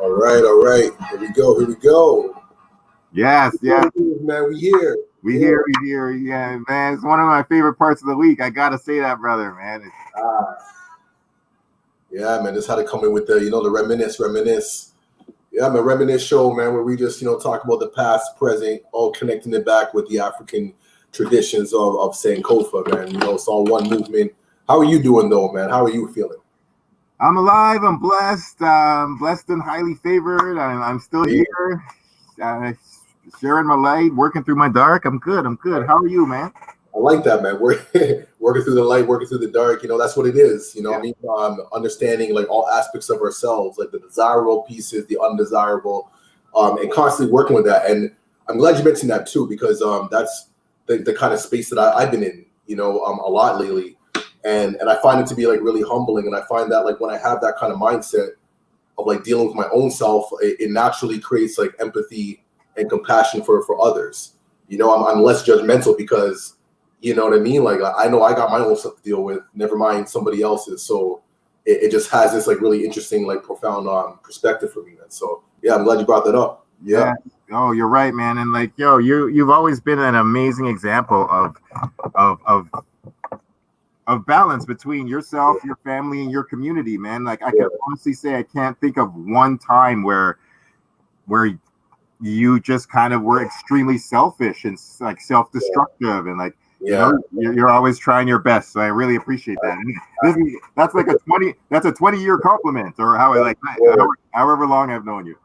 All right. Here we go. Yes. Man, we here. We here. Yeah, man. It's one of my favorite parts of the week. I gotta say that, brother, man. Yeah, man. This how to come in with the, the reminisce. Yeah, man. Reminisce Show, man, where we just, talk about the past, present, all connecting it back with the African traditions of Sankofa, man. It's all one movement. How are you doing, though, man? How are you feeling? I'm alive. I'm blessed. Blessed and highly favored. I'm still here. Sharing my light, working through my dark. I'm good. How are you, man? I like that, man. We're working through the light, working through the dark. That's what it is. I mean, understanding like all aspects of ourselves, like the desirable pieces, the undesirable, and constantly working with that. And I'm glad you mentioned that too, because that's the kind of space that I've been in, a lot lately. And I find it to be like really humbling. And I find that like when I have that kind of mindset of like dealing with my own self, it naturally creates like empathy and compassion for others. I'm less judgmental because, you know what I mean? Like, I know I got my own stuff to deal with, never mind somebody else's. So it just has this like really interesting, like profound perspective for me. And so, yeah, I'm glad you brought that up. Yeah. Oh, you're right, man. And like, you've always been an amazing example of balance between yourself, your family, and your community, man. Like, I can honestly say I can't think of one time where you just kind of were extremely selfish and like self-destructive and like you're always trying your best. So I really appreciate that. And that's like a 20-year compliment, or however long I've known you.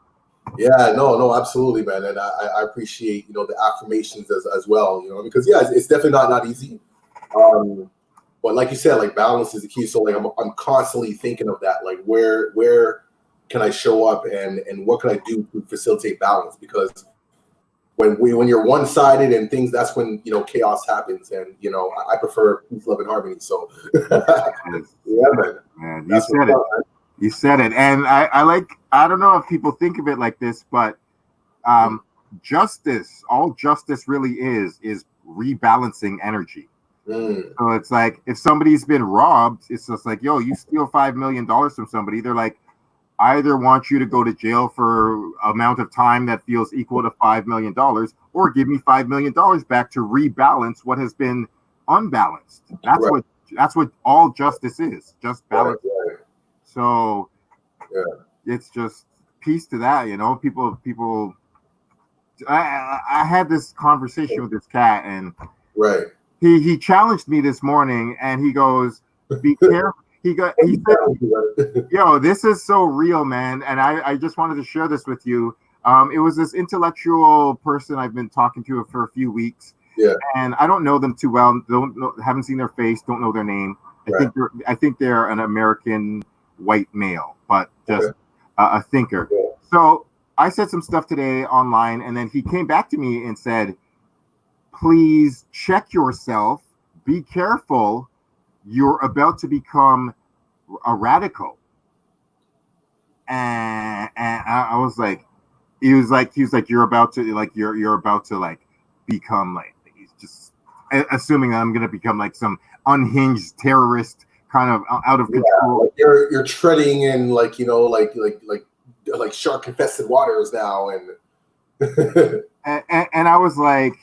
Yeah, no, absolutely, man. And I appreciate the affirmations as well. Because it's definitely not easy. But like you said, like balance is the key. So like I'm constantly thinking of that. Like where can I show up and what can I do to facilitate balance? Because when you're one-sided and things, that's when chaos happens. And I prefer peace, love, and harmony. So yeah, man. You said it. And I don't know if people think of it like this, but all justice really is rebalancing energy. So it's like if somebody's been robbed, it's just like, yo, you steal $5 million from somebody, they're like, I either want you to go to jail for amount of time that feels equal to $5 million, or give me $5 million back to rebalance what has been unbalanced. That's what all justice is, just balance. Right. So it's just peace to that, people. I had this conversation with this cat, and he challenged me this morning, and he goes, "Be careful." He said, yo, this is so real, man. And I just wanted to share this with you. It was this intellectual person I've been talking to for a few weeks. Yeah. And I don't know them too well. Haven't seen their face. Don't know their name. I think they're an American white male, but just a thinker. Yeah. So I said some stuff today online, and then he came back to me and said, please check yourself. Be careful. You're about to become a radical. And I was like, he was like, you're about to become like, he's just assuming that I'm going to become like some unhinged terrorist kind of out of control. Like you're treading in like shark infested waters now. And I was like,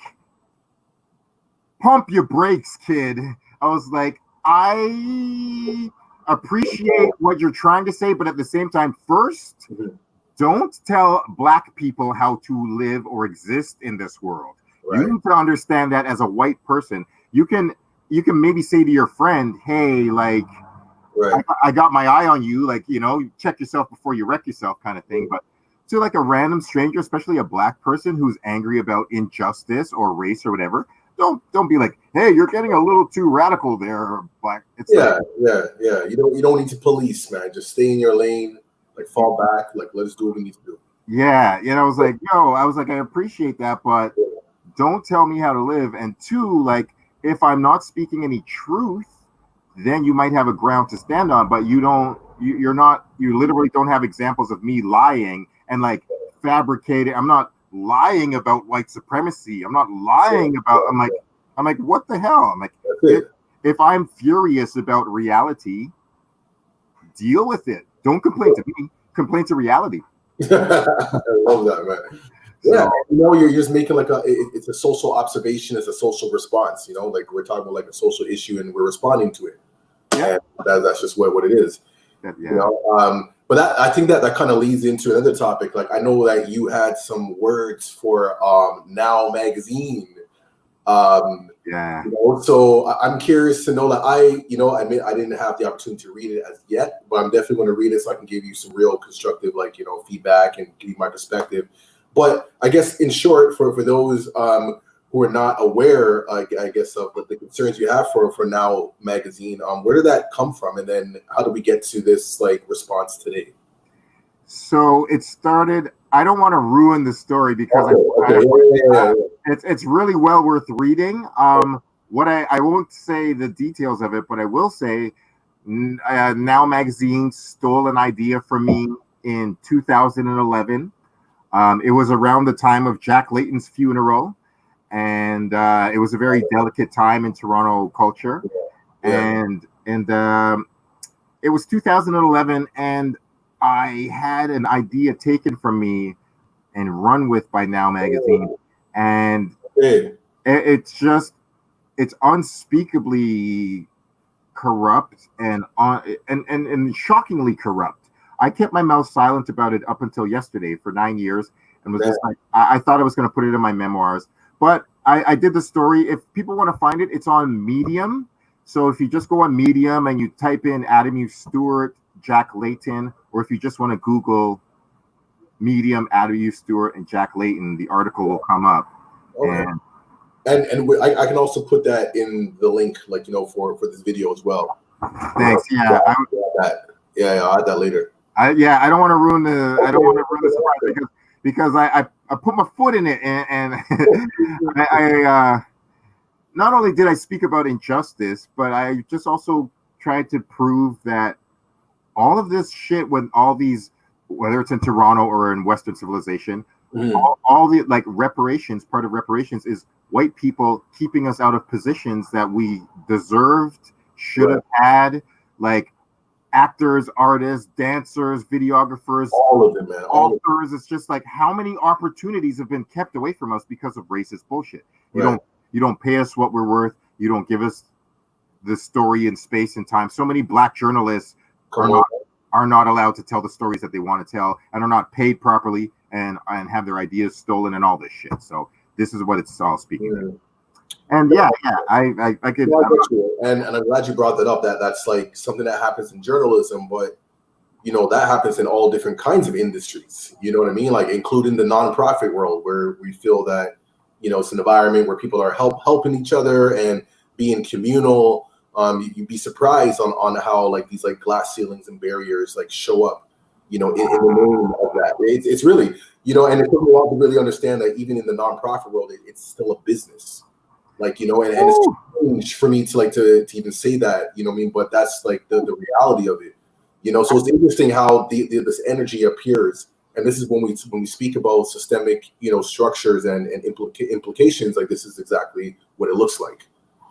pump your brakes, kid. I was like, I appreciate what you're trying to say, but at the same time, first, don't tell Black people how to live or exist in this world. Right. You need to understand that as a white person. You can maybe say to your friend, hey, like, I got my eye on you, like, check yourself before you wreck yourself kind of thing. But to like a random stranger, especially a Black person who's angry about injustice or race or whatever, don't be like, hey, you're getting a little too radical there, Black. It's yeah. You don't need to police, man. Just stay in your lane, like fall back, like let's do what we need to do. Yeah, I was like, I appreciate that, but don't tell me how to live. And two, like, if I'm not speaking any truth, then you might have a ground to stand on, but you literally don't have examples of me lying and like fabricating. I'm not lying about white supremacy. I'm not lying about, I'm like, what the hell? I'm like, if I'm furious about reality, deal with it. Don't complain to me, complain to reality. I love that, man. Yeah, you're just making like it's a social observation, it's a social response. Like we're talking about like a social issue, and we're responding to it. Yeah, and that's just what it is. Yeah. But I think that kind of leads into another topic. Like I know that you had some words for Now Magazine. So I'm curious to know that I admit I didn't have the opportunity to read it as yet, but I'm definitely going to read it so I can give you some real constructive, like, feedback and give you my perspective. But I guess in short, for those who are not aware, I guess, of the concerns you have for Now Magazine, where did that come from? And then how do we get to this like response today? So it started, I don't want to ruin the story because it's really well worth reading. What I won't say the details of it, but I will say Now Magazine stole an idea from me in 2011. It was around the time of Jack Layton's funeral, and it was a very delicate time in Toronto culture. And it was 2011, and I had an idea taken from me and run with by Now Magazine, and it's unspeakably corrupt and shockingly corrupt. I kept my mouth silent about it up until yesterday for 9 years, and was just like, I thought I was going to put it in my memoirs, but I did the story. If people want to find it, it's on Medium. So if you just go on Medium and you type in Adam U. Stewart, Jack Layton, or if you just want to Google Medium, Adam U. Stewart, and Jack Layton, the article will come up. Okay. And I can also put that in the link, like, for this video as well. Thanks. I'll add that later. I don't want to ruin the surprise because I put my foot in it, and I not only did I speak about injustice, but I just also tried to prove that all of this shit, when all these, whether it's in Toronto or in Western civilization, all the like reparations, part of reparations is white people keeping us out of positions that we deserved, should have had, like actors, artists, dancers, videographers, all of them, man. Authors. It's just like how many opportunities have been kept away from us because of racist bullshit. You don't pay us what we're worth. You don't give us the story in space and time. So many Black journalists are not allowed to tell the stories that they want to tell, and are not paid properly, and have their ideas stolen and all this shit. So this is what it's all speaking of. And I could. And I'm glad you brought that up. That's like something that happens in journalism, but that happens in all different kinds of industries. You know what I mean? Like including the nonprofit world, where we feel that it's an environment where people are helping each other and being communal. You'd be surprised on how like these like glass ceilings and barriers like show up, in the name of that. It's really, and it's something we have to really understand that even in the nonprofit world, it's still a business. Like, and it's strange for me to even say that, what I mean? But that's like the reality of it, So it's interesting how this energy appears, and this is when we speak about systemic, structures and implications. Like this is exactly what it looks like.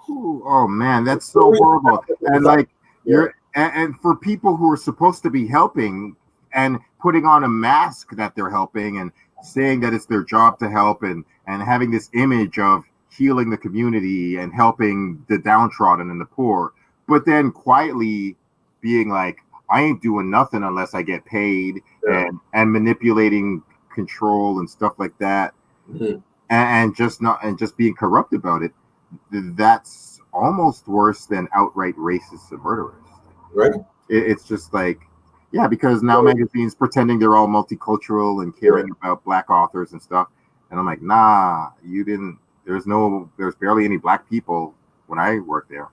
Ooh, oh man, that's so horrible. And like and for people who are supposed to be helping and putting on a mask that they're helping and saying that it's their job to help and having this image of healing the community and helping the downtrodden and the poor, but then quietly being like, I ain't doing nothing unless I get paid, and manipulating control and stuff like that, and just being corrupt about it. That's almost worse than outright racists and murderers. Right. It's just like, because Now Magazine's pretending they're all multicultural and caring about Black authors and stuff. And I'm like, nah, you didn't. There's barely any Black people when I worked there.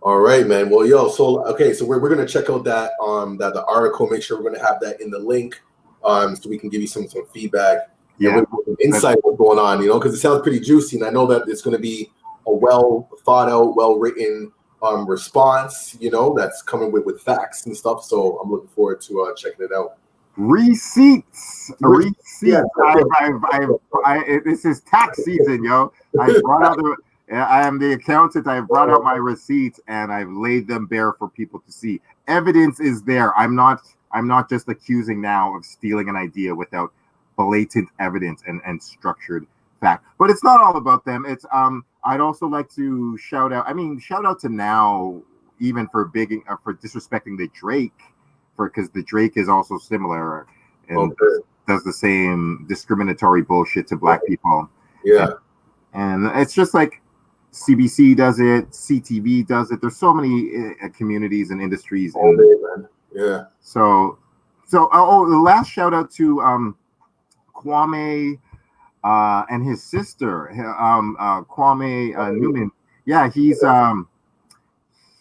All right, man. Well, so we're gonna check out that the article. Make sure we're gonna have that in the link, so we can give you some feedback. With insight what's going on, because it sounds pretty juicy, and I know that it's going to be a well thought out, well written response, that's coming with facts and stuff. So I'm looking forward to checking it out. Receipts. Yeah. This is tax season, yo. I am the accountant. I've brought out my receipts and I've laid them bare for people to see. Evidence is there. I'm not I'm not just accusing now of stealing an idea without blatant evidence and structured fact. But it's not all about them. It's I'd also like to shout out to Now, even for for disrespecting the Drake, because the Drake is also similar and does the same discriminatory bullshit to black people. Yeah. And it's just like CBC does it, CTV does it. There's so many communities and industries. All day, man. Yeah. So the last shout out to Kwame and his sister, Kwame Newman. Yeah,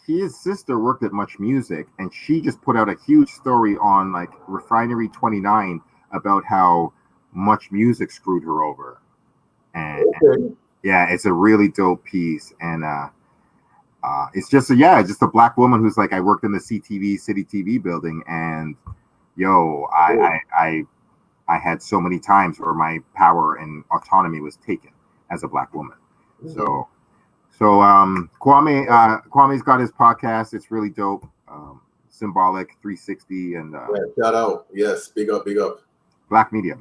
his sister worked at Much Music, and she just put out a huge story on like Refinery 29 about how Much Music screwed her over. And yeah, it's a really dope piece, and it's just a black woman who's like, I worked in the CTV City TV building, and I had so many times where my power and autonomy was taken as a black woman. So Kwame's got his podcast. It's really dope. Symbolic 360 and shout out. Yes, big up. Black media.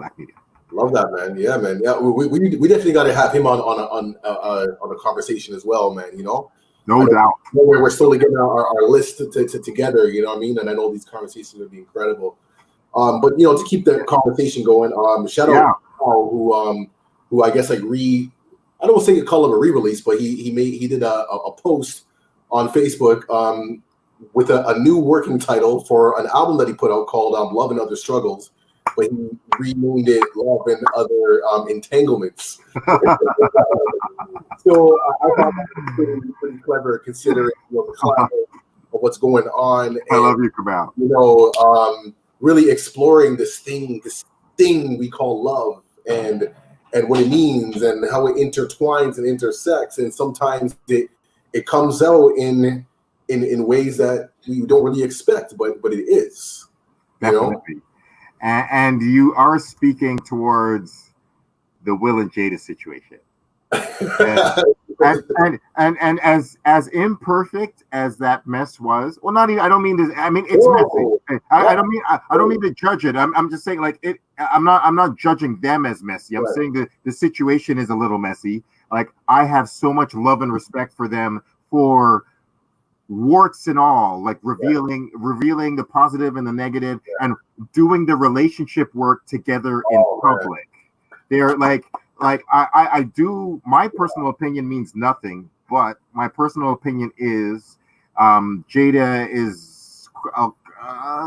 Love that, man. Yeah, man. Yeah, we definitely got to have him on a conversation as well, man. You know, no doubt. We're slowly getting our list together. You know what I mean? And I know these conversations would be incredible. But you know, to keep the conversation going, shout out who I guess like I don't want to say call it a re-release, but he did a post on Facebook with a new working title for an album that he put out called Love and Other Struggles. But he renamed it Love and Other Entanglements. So I thought that was pretty clever considering the climate of what's going on. I love you, Kabal. You know, really exploring this thing we call love and what it means and how it intertwines and intersects. And sometimes it comes out in ways that you don't really expect, but it is. Definitely. You know? And you are speaking towards the Will and Jada situation. and as imperfect as that mess was, well, not even. I don't mean this. I mean it's messy. I don't mean to judge it. I'm just saying like it. I'm not judging them as messy. I'm saying that the situation is a little messy. Like I have so much love and respect for them for warts and all, like revealing the positive and the negative and doing the relationship work together in public. They're like I do. My personal opinion means nothing, but my personal opinion is Jada is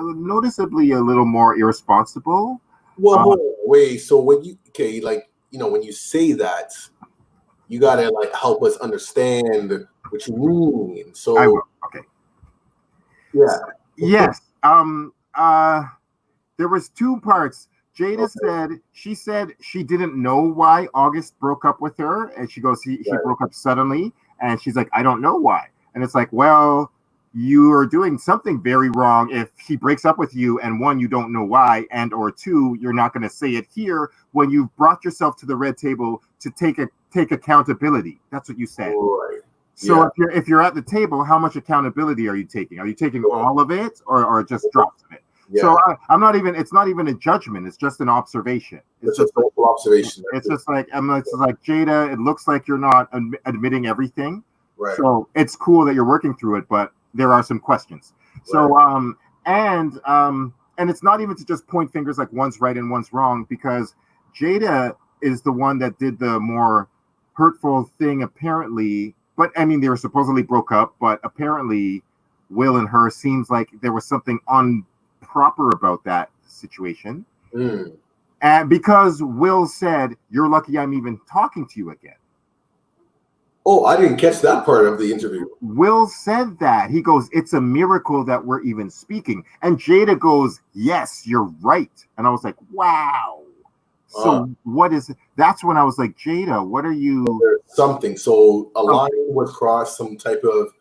noticeably a little more irresponsible. Well, wait. So when you say that, you gotta like help us understand what you mean. So I will. Okay. Yeah. Yes. There was two parts. Jada said she didn't know why August broke up with her, and she goes, he broke up suddenly, and she's like, I don't know why. And it's like, well, you are doing something very wrong if he breaks up with you, and one, you don't know why, and or two, you're not going to say it here when you've brought yourself to the red table to take accountability. That's what you said. Right. So if you're at the table, how much accountability are you taking? Are you taking all of it or just drops of it? Yeah. So I'm not even. It's not even a judgment. It's just an observation. It's just an observation. It's just like Jada. It looks like you're not admitting everything. Right. So it's cool that you're working through it, but there are some questions. So and it's not even to just point fingers like one's right and one's wrong, because Jada is the one that did the more hurtful thing apparently. But I mean, they were supposedly broke up, but apparently Will and her seems like there was something improper about that situation. And because Will said, "You're lucky I'm even talking to you again." Oh, I didn't catch that part of the interview. Will said that. He goes, "It's a miracle that we're even speaking." And Jada goes, "Yes, you're right." And I was like, wow. So what is it? That's when I was like, Jada, what are you? There's something. So a line was crossed, some type of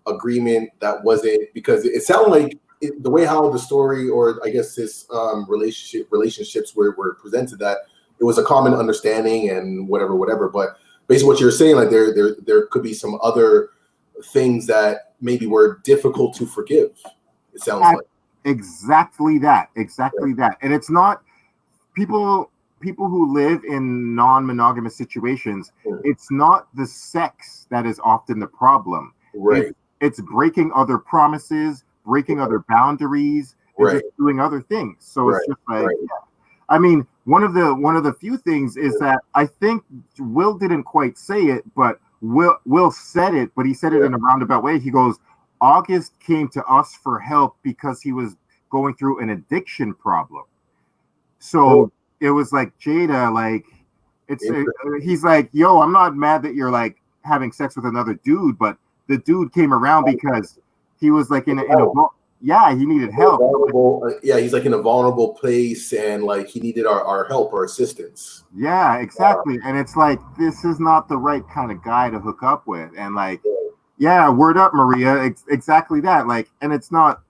agreement that wasn't, because it sounded like the way how the story, or I guess this relationships were presented, that it was a common understanding and whatever. But basically what you're saying, like there could be some other things that maybe were difficult to forgive. It sounds like. Exactly that. And it's not people who live in non-monogamous situations. It's not the sex that is often the problem. Right. It's breaking other promises, breaking other boundaries, and just doing other things. So it's just like, I mean, one of the few things is that I think Will didn't quite say it, but Will said it, but he said it in a roundabout way. He goes, August came to us for help because he was going through an addiction problem. So it was like Jada, like he's like, yo, I'm not mad that you're like having sex with another dude, but the dude came around because he was like in a he needed help. He's like in a vulnerable place, and like he needed our help, our assistance. Yeah, exactly. And it's like, this is not the right kind of guy to hook up with. And like, word up, Maria. Exactly that. Like, and it's not.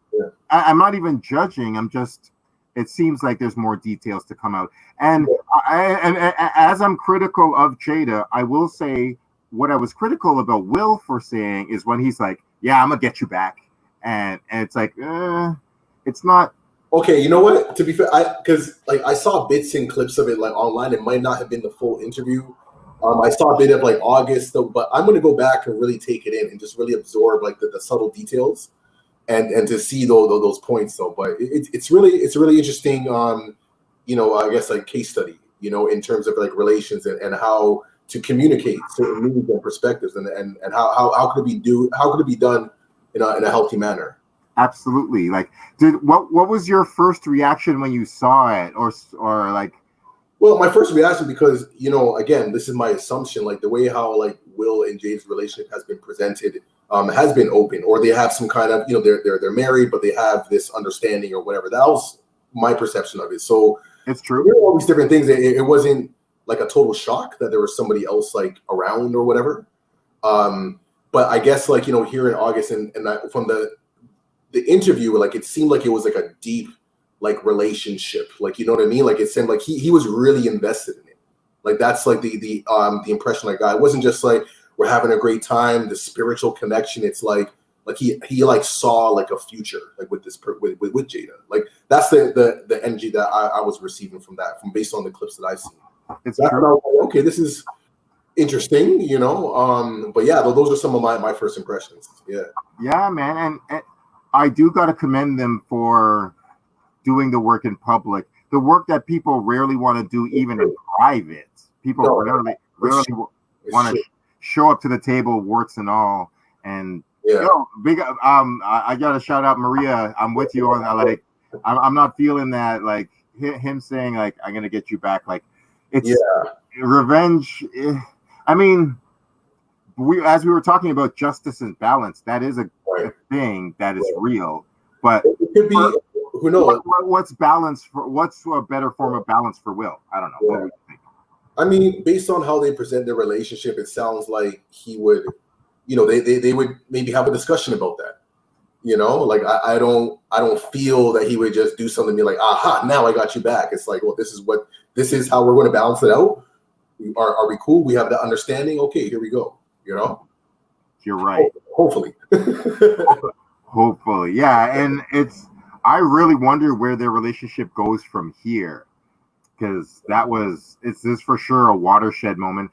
I'm not even judging. I'm just. It seems like there's more details to come out. And as I'm critical of Jada, I will say what I was critical about Will for saying is when he's like, "Yeah, I'm gonna get you back." And it's like, it's not okay. You know what? To be fair, because like I saw bits and clips of it like online. It might not have been the full interview. I saw a bit of like August, but I'm gonna go back and really take it in and just really absorb like the subtle details and to see those points though. But it's really interesting. I guess like case study. In terms of like relations and how to communicate certain needs and perspectives and how could it be done in a healthy manner. Absolutely. Like, what was your first reaction when you saw it, or like? Well, my first reaction, because again, this is my assumption, like the way how like Will and Jade's relationship has been presented has been open, or they have some kind of they're married, but they have this understanding or whatever. That was my perception of it. So it's true. There were all these different things. It wasn't like a total shock that there was somebody else like around or whatever. But I guess like here in August and from the interview, like it seemed like it was like a deep like relationship, like what I mean. Like it seemed like he was really invested in it. Like that's like the impression I got. It wasn't just like we're having a great time. The spiritual connection. It's like he like saw like a future like with this with Jada. Like that's the energy that I was receiving from based on the clips that I've seen. It's true. Like, okay, this is interesting, but yeah, those are some of my first impressions. Yeah, man. And I do got to commend them for doing the work in public, the work that people rarely want to do even in private. People rarely want to show up to the table, warts and all. And big I gotta shout out Maria. I'm with you on that. Like I'm not feeling that like him saying like I'm gonna get you back. Like it's revenge. I mean, as we were talking about justice and balance, that is a thing that is real. But it could be. Who knows? What's balance for? What's a better form of balance for Will? I don't know. What do you think? I mean, based on how they present their relationship, it sounds like he would, they would maybe have a discussion about that. Like I don't feel that he would just do something and be like, aha, now I got you back. It's like, well, this is how we're going to balance it out. Are we cool? We have that understanding. Okay, here we go. You're right. Hopefully. Hopefully, yeah. And I really wonder where their relationship goes from here, because it's this for sure a watershed moment.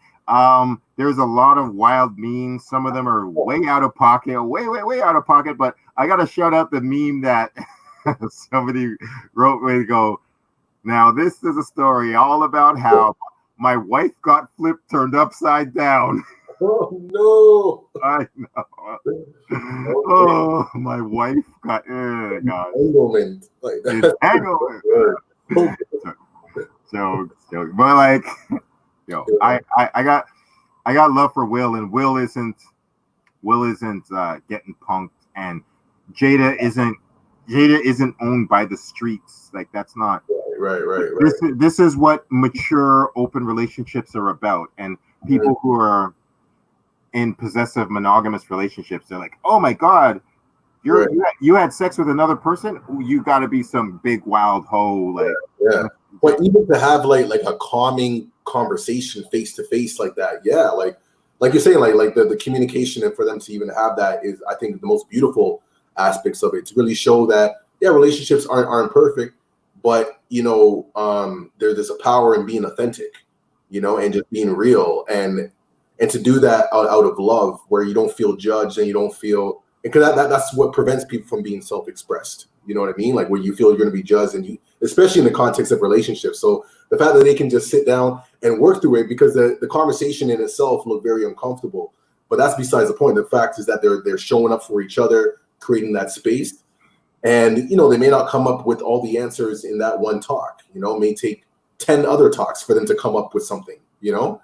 There's a lot of wild memes. Some of them are way out of pocket, way out of pocket. But I gotta shout out the meme that somebody wrote where they go, now this is a story all about how my wife got turned upside down. Oh no! I know. Oh, my wife got entanglement. So, but like, I got love for Will, and Will isn't getting punked, and Jada isn't owned by the streets. Like that's not right. This is what mature open relationships are about, and people who are in possessive monogamous relationships, they're like, oh my god, you had sex with another person, you got to be some big wild hoe. Like but even to have like a calming conversation face to face like that, like you're saying, like the communication, and for them to even have that is, I think, the most beautiful aspects of it, to really show that yeah, relationships aren't perfect, but there's a power in being authentic, and just being real, and to do that out of love, where you don't feel judged and you don't feel, because that's what prevents people from being self-expressed. You know what I mean? Like where you feel you're going to be judged, and you, especially in the context of relationships. So the fact that they can just sit down and work through it, because the conversation in itself looked very uncomfortable, but that's besides the point. The fact is that they're showing up for each other, creating that space, and they may not come up with all the answers in that one talk. It may take 10 other talks for them to come up with something. Yeah.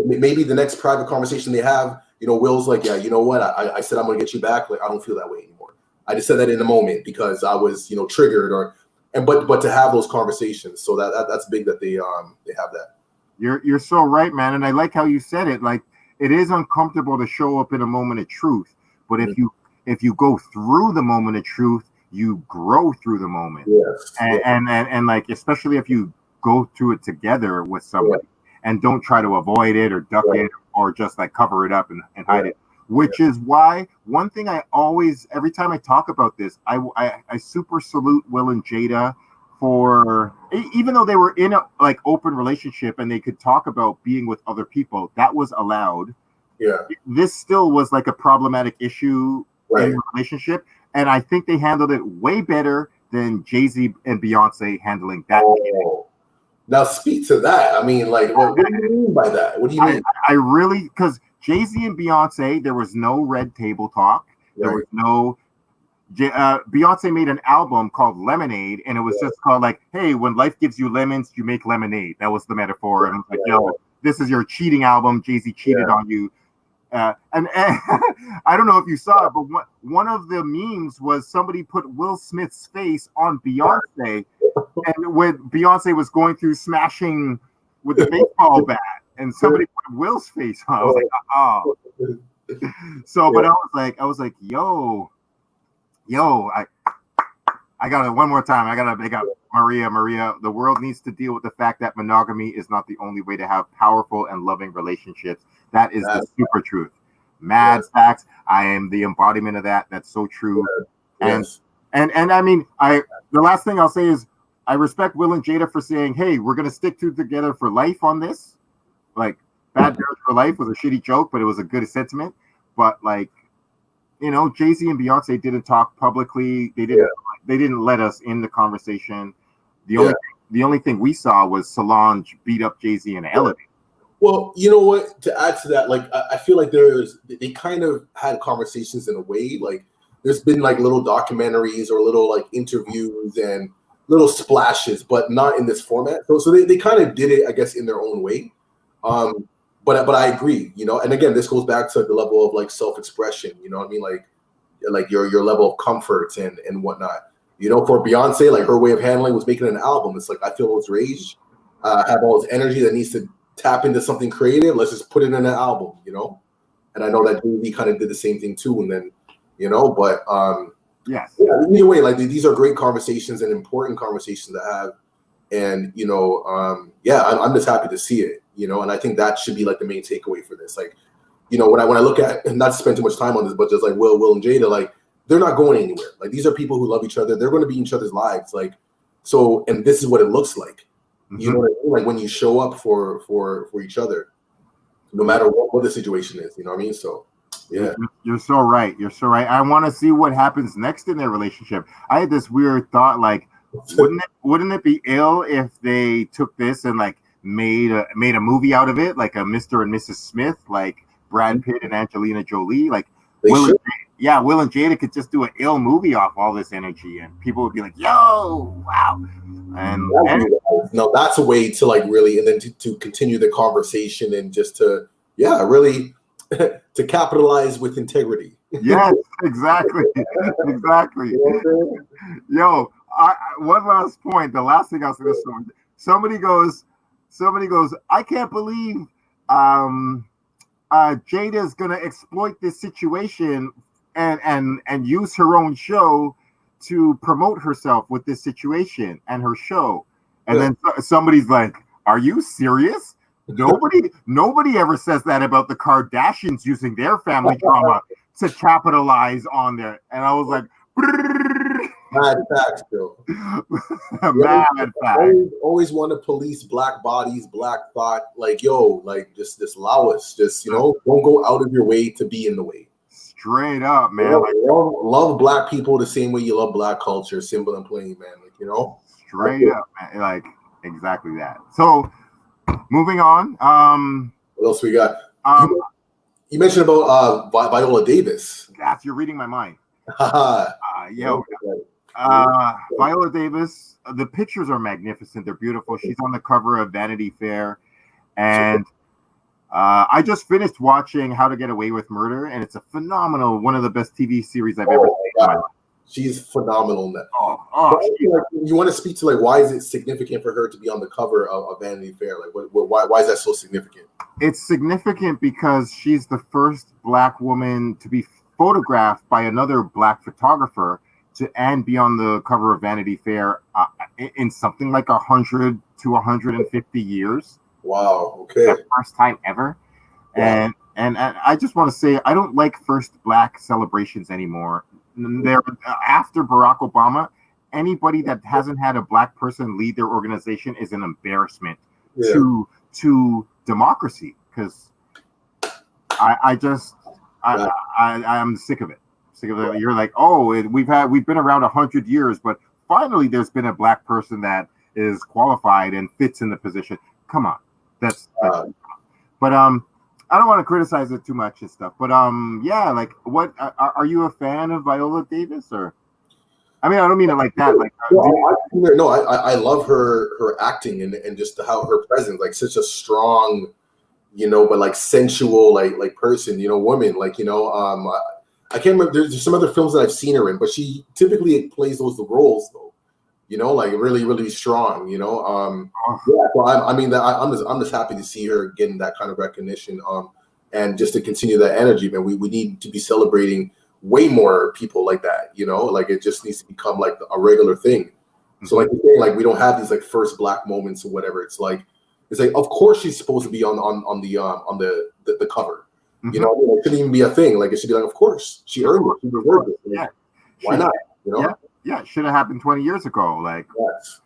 Maybe the next private conversation they have, Will's like, yeah, you know what? I said I'm gonna get you back. Like I don't feel that way anymore. I just said that in the moment because I was, triggered, but to have those conversations, so that's big that they have that. You're so right, man, and I like how you said it. Like it is uncomfortable to show up in a moment of truth, but if you go through the moment of truth, you grow through the moment. Yes. And like especially if you go through it together with somebody, and don't try to avoid it or duck it or just like cover it up and hide it. Which is why one thing I always, every time I talk about this, I super salute Will and Jada for, even though they were in a like open relationship and they could talk about being with other people, that was allowed. Yeah. This still was like a problematic issue in the relationship. And I think they handled it way better than Jay-Z and Beyonce handling that. Now speak to that. I mean, like, what do you mean by that? What do you mean? I really, because Jay-Z and Beyonce, there was no red table talk. There was no. Beyonce made an album called Lemonade, and it was just called like, "Hey, when life gives you lemons, you make lemonade." That was the metaphor. And I was like, "Yo, this is your cheating album. Jay-Z cheated on you." And I don't know if you saw it, but one of the memes was somebody put Will Smith's face on Beyonce, and when Beyonce was going through smashing with the baseball bat, and somebody put Will's face on. I was like, oh. So, but I was like, yo, I got it one more time. I got to make up Maria. The world needs to deal with the fact that monogamy is not the only way to have powerful and loving relationships. That is the super truth. Mad facts. I am the embodiment of that. That's so true. And I mean, the last thing I'll say is I respect Will and Jada for saying, hey, we're gonna stick together for life on this. Like Bad Marriage for Life was a shitty joke, but it was a good sentiment. But like, Jay-Z and Beyonce didn't talk publicly. They didn't let us in the conversation. The only thing we saw was Solange beat up Jay-Z in an elevator. Well, you know what? To add to that, like I feel like they kind of had conversations in a way. Like there's been like little documentaries or little like interviews and little splashes, but not in this format. So they kind of did it, I guess, in their own way. But I agree, and again, this goes back to the level of like self-expression. You know what I mean? Like your level of comfort and whatnot. For Beyonce, like her way of handling was making an album. It's like I feel this rage, have all this energy that needs to tap into something creative. Let's just put it in an album, And I know that Jay-Z kind of did the same thing too. And then, but yes, either way, like these are great conversations and important conversations to have. And I'm just happy to see it, and I think that should be like the main takeaway for this. Like, when I look at, and not to spend too much time on this, but just like Will and Jada, like they're not going anywhere. Like these are people who love each other. They're going to be in each other's lives. Like, so, and this is what it looks like. You know what I mean? Like when you show up for each other, no matter what the situation is, you know what I mean? So, yeah. You're so right. I want to see what happens next in their relationship. I had this weird thought, like, wouldn't it be ill if they took this and like made a movie out of it, like a Mr. and Mrs. Smith, like Brad Pitt and Angelina Jolie, like Will and Jada could just do an ill movie off all this energy, and people would be like, "Yo, wow!" And no, that's a way to like really, and then to continue the conversation and just to really to capitalize with integrity. Yes, exactly. Yo, one last point. The last thing I was going to say. Somebody goes. I can't believe Jada's going to exploit this situation and use her own show to promote herself with this situation and her show. And then somebody's like, "Are you serious? Nobody ever says that about the Kardashians using their family drama to capitalize on there." And I was like, Mad facts, Bill. Mad facts. Always want to police black bodies, black thought. Like, yo, like just allow us. Just don't go out of your way to be in the way. Straight up, man. Love black people the same way you love black culture. Simple and plain, man. Like, straight up, man. Like exactly that. So, moving on. What else we got? You mentioned about Viola Davis. Yes, you're reading my mind. Viola Davis. The pictures are magnificent. They're beautiful. She's on the cover of Vanity Fair, and I just finished watching How to Get Away with Murder, and it's a phenomenal, one of the best TV series I've ever seen. She's phenomenal in that. You want to speak to why is it significant for her to be on the cover of Vanity Fair? Like, why is that so significant? It's significant because she's the first black woman to be photographed by another black photographer and be on the cover of Vanity Fair in something like 100 to 150 years. Wow. Okay. The first time ever. Wow. And I just want to say I don't like first black celebrations anymore. There after Barack Obama, anybody that hasn't had a black person lead their organization is an embarrassment to democracy. Because I'm sick of it. Sick of it. You're like, we've been around 100 years, but finally there's been a black person that is qualified and fits in the position. Come on, that's but I don't want to criticize it too much and stuff, but like, what are you a fan of Viola Davis? Or I mean, I don't mean it like that. Like, I love her acting and just how her presence, like such a strong, but like sensual, like person, woman, like I can't remember. There's some other films that I've seen her in, but she typically plays those roles though. Like really, really strong. So I'm just happy to see her getting that kind of recognition. And just to continue that energy, man. We need to be celebrating way more people like that. Like it just needs to become like a regular thing. So like you're saying, like we don't have these like first black moments or whatever. It's like of course she's supposed to be on the cover. It shouldn't even be a thing. Like it should be like, of course she earned it. She deserved it. Like, why not? Yeah, it should have happened 20 years ago. Like, yes.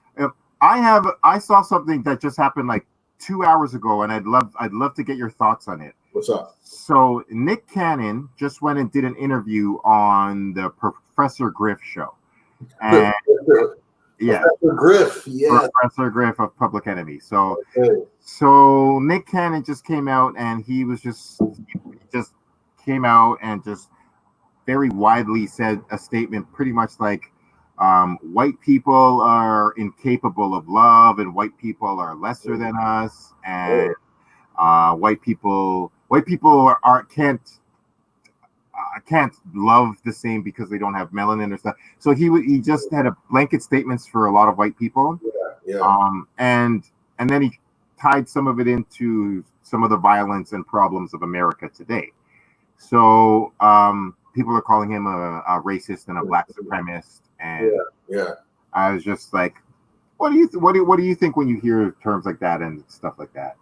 I saw something that just happened like 2 hours ago, and I'd love to get your thoughts on it. What's up? So Nick Cannon just went and did an interview on the Professor Griff show, and Professor Griff, Professor Griff of Public Enemy. So Nick Cannon just came out, and he just came out and just very widely said a statement pretty much like white people are incapable of love and white people are lesser than us, and white people can't love the same because they don't have melanin or stuff. So he just had a blanket statements for a lot of white people. And then he tied some of it into some of the violence and problems of America today. So people are calling him a racist and a black supremacist, and I was just like, what do you think when you hear terms like that and stuff like that?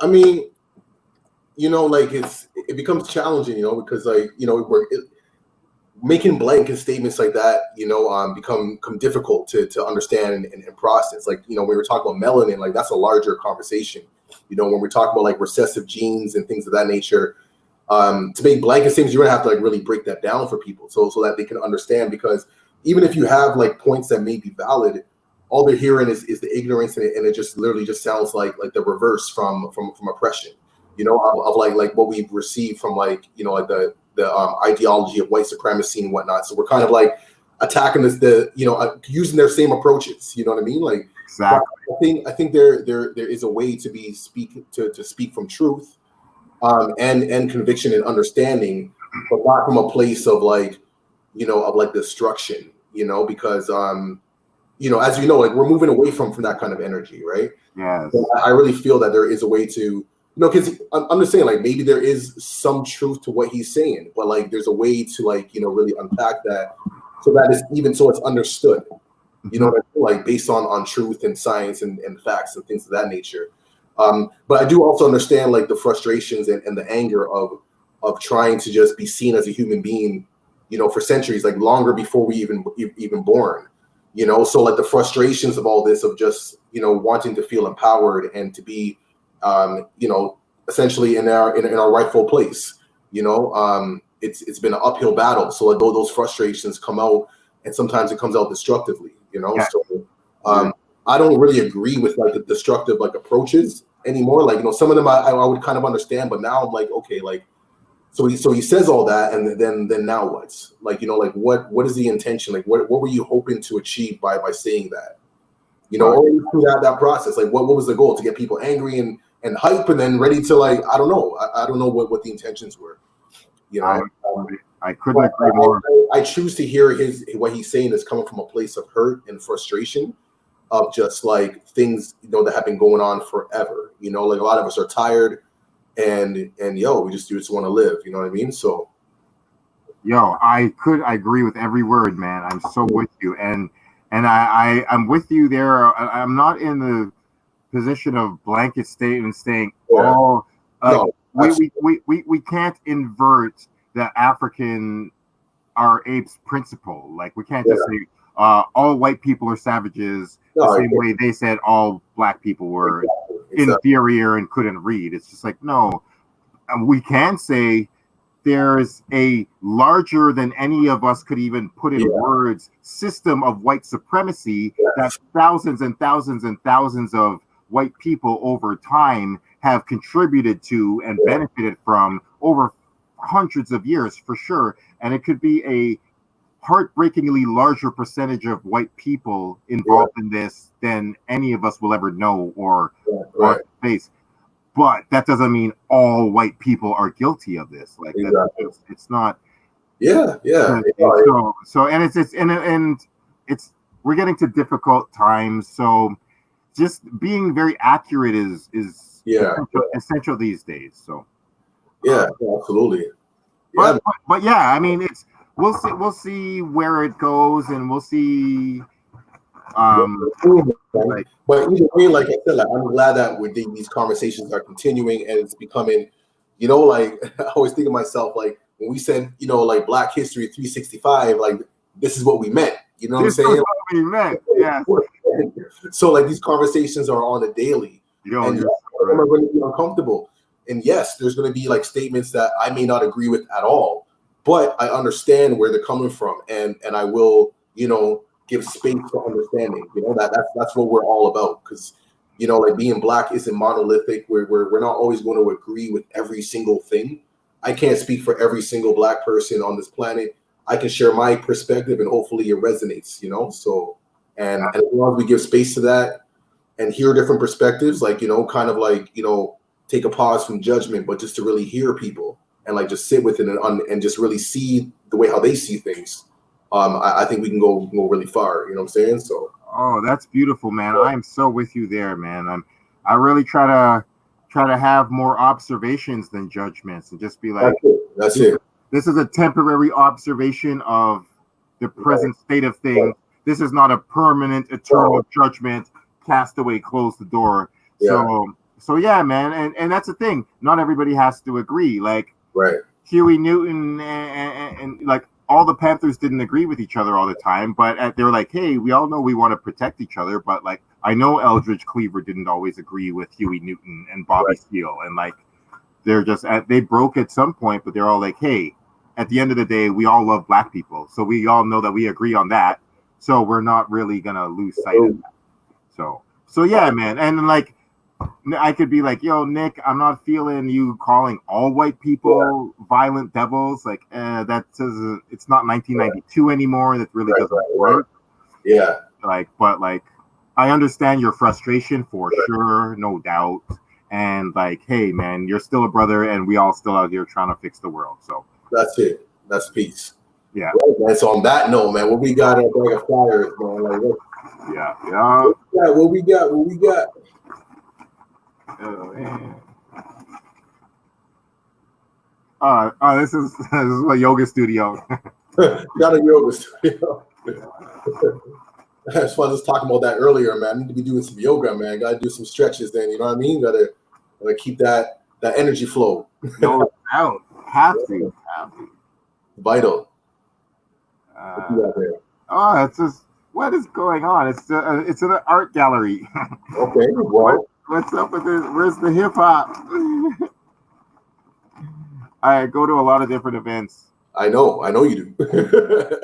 I mean, like it becomes challenging, because like making blanket statements like that, become difficult to understand and process. Like when we were talking about melanin, like that's a larger conversation. When we talk about like recessive genes and things of that nature. To make blanket statements, you're gonna have to like really break that down for people so that they can understand, because even if you have like points that may be valid, all they're hearing is the ignorance, and it just literally just sounds like the reverse from oppression, of like what we've received from like the ideology of white supremacy and whatnot. So we're kind of like attacking using their same approaches. You know what I mean? Like exactly. I think there is a way to speak from truth. And conviction and understanding, but not from a place of like, of like destruction, because, as like we're moving away from that kind of energy, right? Yes. So I really feel that there is a way to, because I'm just saying like maybe there is some truth to what he's saying, but like there's a way to like, really unpack that so that it's understood, like based on truth and science and facts and things of that nature. But I do also understand like the frustrations and the anger of trying to just be seen as a human being, for centuries, like longer before we even born. So like the frustrations of all this, of just wanting to feel empowered and to be essentially in our rightful place. It's been an uphill battle. So like those frustrations come out, and sometimes it comes out destructively. Yeah. So I don't really agree with like the destructive like approaches anymore. Like some of them I would kind of understand, but now I'm like, okay, like so he says all that, and then now what? Like like what is the intention? Like what were you hoping to achieve by saying that? Or through that process, like what was the goal? To get people angry and hype, and then ready to like I don't know. I don't know what the intentions were. I couldn't agree more. I choose to hear what he's saying is coming from a place of hurt and frustration, of just like things that have been going on forever. Like a lot of us are tired, and we just want to live. You know what I mean? So, I agree with every word, man. I'm so with you, and I'm with you there. I'm not in the position of blanket statement saying we can't invert the African our apes principle. Like we can't just say all white people are savages the same way they said all black people were inferior and couldn't read. It's just like, no, we can say there's a larger than any of us could even put in words system of white supremacy that thousands and thousands and thousands of white people over time have contributed to and benefited from over hundreds of years for sure. And it could be a heartbreakingly larger percentage of white people involved in this than any of us will ever know or face. But that doesn't mean all white people are guilty of this. Like it's not. Yeah. So and it's we're getting to difficult times. So just being very accurate is essential these days. So absolutely. But I mean, we'll see where it goes, and we'll see. But either way, like I said, like, I'm glad that these conversations are continuing, and it's becoming, like I always think of myself, like when we said, like Black History 365, like this is what we meant. You know what I'm saying? This is what we meant. Yeah. So like these conversations are on a daily, and some of them are going to be uncomfortable. And yes, there's going to be like statements that I may not agree with at all, but I understand where they're coming from, and I will, give space for understanding. That's what we're all about, because like being Black isn't monolithic. We're not always going to agree with every single thing. I can't speak for every single Black person on this planet. I can share my perspective, and hopefully it resonates. So and as long as we give space to that and hear different perspectives, like kind of like take a pause from judgment, but just to really hear people and like just sit with it and just really see the way how they see things. I think we can go really far. You know what I'm saying? So. Oh, that's beautiful, man. I am so with you there, man. I really try to have more observations than judgments, and just be like, that's it. This is a temporary observation of the present state of things. This is not a permanent, eternal judgment. Cast away, close the door. So yeah, man, and that's the thing. Not everybody has to agree. Like Huey Newton and like all the Panthers didn't agree with each other all the time, but they were like, hey, we all know we want to protect each other, but like I know Eldridge Cleaver didn't always agree with Huey Newton and Bobby Seale, and like they broke at some point, but they're all like, hey, at the end of the day, we all love Black people, so we all know that we agree on that, so we're not really gonna lose sight of that. So yeah, man, and like I could be like, yo, Nick, I'm not feeling you calling all white people violent devils. Like, that says it's not 1992 anymore. That really doesn't work. Yeah. Like, but like, I understand your frustration for sure, no doubt. And like, hey, man, you're still a brother, and we all still out here trying to fix the world. So that's it. That's peace. Yeah. And so on that note, man, what we got at Bag of Flyers, man? Like, what we got? Oh, man. This is a yoga studio. Got a yoga studio. That's why I was talking about that earlier, man. I need to be doing some yoga, man. Got to do some stretches, then. You know what I mean? Got to keep that energy flow. No doubt. Have to. Vital. What you got there? Oh, it's just what is going on? It's an art gallery. Okay, well, What's up with this? Where's the hip hop? I go to a lot of different events. I know you do.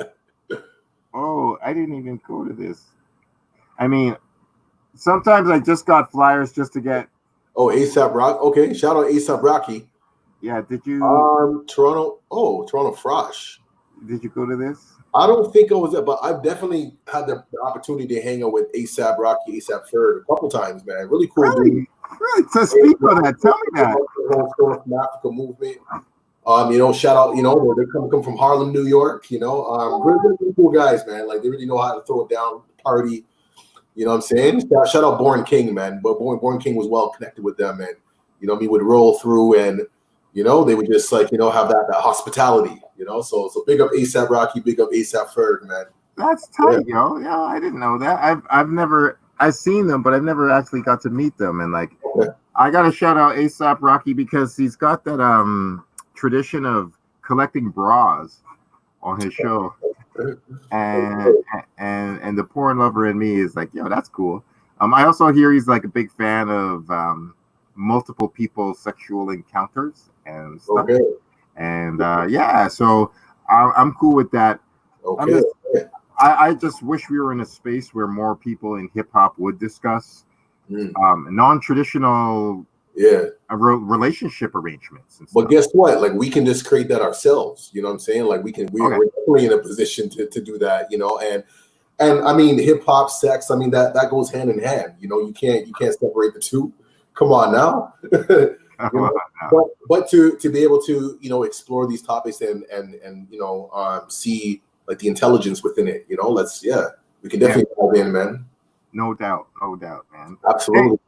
Oh, I didn't even go to this. I mean, sometimes I just got flyers just to get. Oh, ASAP Rock. Okay, shout out ASAP Rocky. Yeah, did you? Toronto. Oh, Toronto Frosh. Did you go to this? I don't think I was there, but I've definitely had the opportunity to hang out with ASAP Rocky, ASAP Ferg a couple times, man. Really cool Really? dude. Really? So speak on that. Tell me that. The whole From Africa movement. Shout out, they come from Harlem, New York, really cool guys, man. Like they really know how to throw it down, party. You know what I'm saying? Shout out Born King, man. But Born King was well connected with them, and would roll through, and they would just have that hospitality, So big up ASAP Rocky, big up ASAP Ferg, man. That's tight, yo. Yeah, I didn't know that. I've seen them, but I've never actually got to meet them. And I gotta shout out ASAP Rocky because he's got that tradition of collecting bras on his show. And the porn lover in me is like, yo, that's cool. I also hear he's like a big fan of multiple people's sexual encounters and stuff. Okay. And so I'm cool with that. Okay. I just wish we were in a space where more people in hip hop would discuss non-traditional relationship arrangements. And but guess what? Like we can just create that ourselves. You know what I'm saying? Like we're definitely in a position to do that. And I mean hip hop, sex. I mean that goes hand in hand. You can't separate the two. Come on now. But to be able to explore these topics and see like the intelligence within it. We can definitely dive in, man. No doubt, man. Absolutely.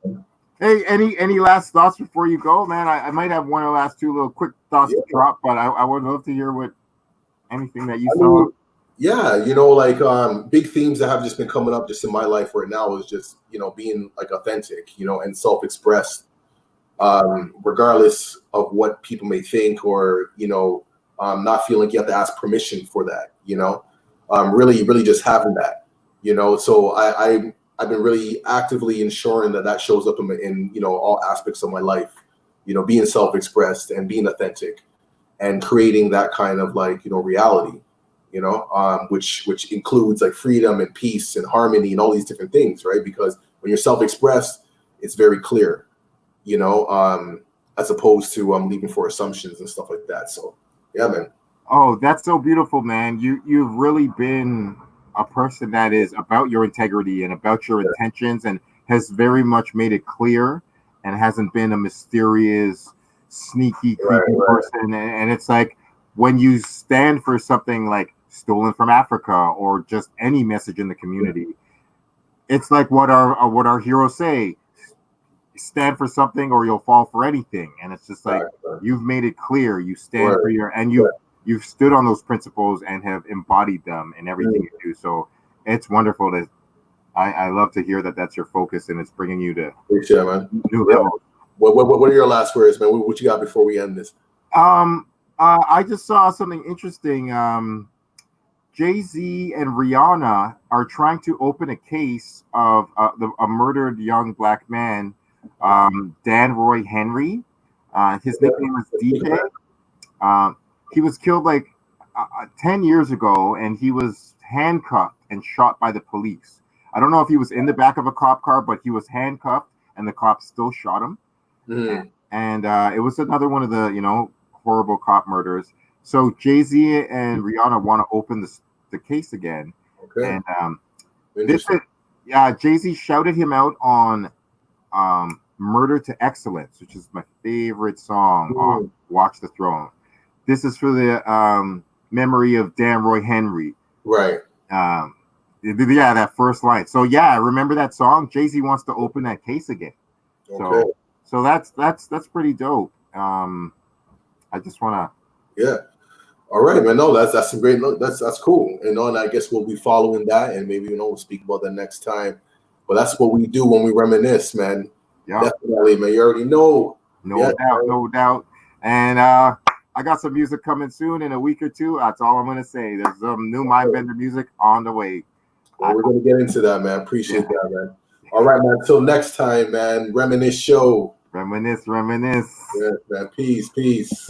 Hey, any last thoughts before you go, man? I might have one or last two little quick thoughts to drop, but I would love to hear anything that you saw. Big themes that have just been coming up just in my life right now is just being like authentic, and self-expressed, regardless of what people may think or not feeling like you have to ask permission for that. Really just having that. So I've been really actively ensuring that shows up in all aspects of my life, being self-expressed and being authentic and creating that kind of reality, which includes like freedom and peace and harmony and all these different things, right? Because when you're self-expressed, it's very clear, as opposed to leaving for assumptions and stuff like that. So yeah, man. Oh, that's so beautiful, man. You've really been a person that is about your integrity and about your intentions and has very much made it clear and hasn't been a mysterious, sneaky, creepy person. And it's like when you stand for something like stolen from Africa or just any message in the community, it's like what our heroes say, stand for something or you'll fall for anything. And it's just like you've made it clear you stand for you've stood on those principles and have embodied them in everything you do. So it's wonderful to. I love to hear that that's your focus and it's bringing you to new levels. What are your last words, man? What you got before we end this? I just saw something interesting. Jay-Z and Rihanna are trying to open a case of a murdered young black man, Dan Roy Henry. His nickname is DJ. He was killed 10 years ago, and he was handcuffed and shot by the police. I don't know if he was in the back of a cop car, but he was handcuffed, and the cops still shot him. Mm-hmm. And it was another one of the horrible cop murders. So Jay-Z and Rihanna want to open the case again. Okay. And Jay-Z shouted him out on "Murder to Excellence," which is my favorite song on Watch the Throne. This is for the memory of Dan Roy Henry. Right. That first line. So remember that song? Jay-Z wants to open that case again. Okay. So that's pretty dope. I just want to. Yeah. All right, man. No, that's some great. That's cool. And I guess we'll be following that, and maybe we'll speak about that next time. But that's what we do when we reminisce, man. Yeah. Definitely, man. You already know. No doubt. And I got some music coming soon in a week or two. That's all I'm gonna say. There's some new Mindbender music on the way. Well, we're gonna get into that, man. Appreciate that, man. All right, man. Till next time, man. Reminisce Show. Reminisce. Yeah, man. Peace. Peace.